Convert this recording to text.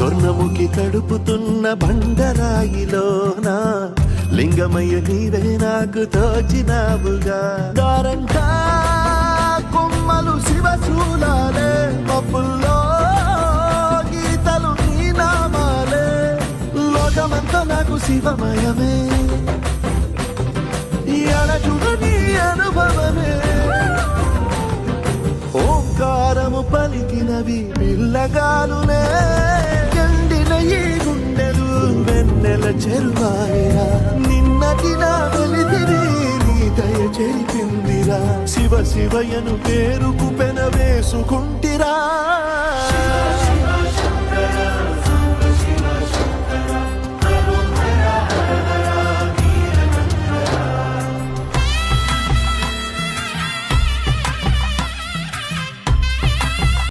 స్వర్ణముఖి తడుపుతున్న బండరాయిలోనా లింగమయ్య నీవే నాకు తోచినావుగా. దారంతా కొమ్మలు శివశూలాలే, మబ్బుల్లో గీతలు నీ నామాలే, లోకమంతా నాకు శివమయమే, అడచుడు నీ అనుభవమే. ఓంకారము పలికినవి పిల్లగాలునే, ఎండిన ఈ గుండెలు వెన్నెల చెరువాయరా. నిన్నటి నా వెలితిరి నీ దయ చెరిపిందిరా, శివ శివయను పేరుకు పెన వేసుకుంటిరా.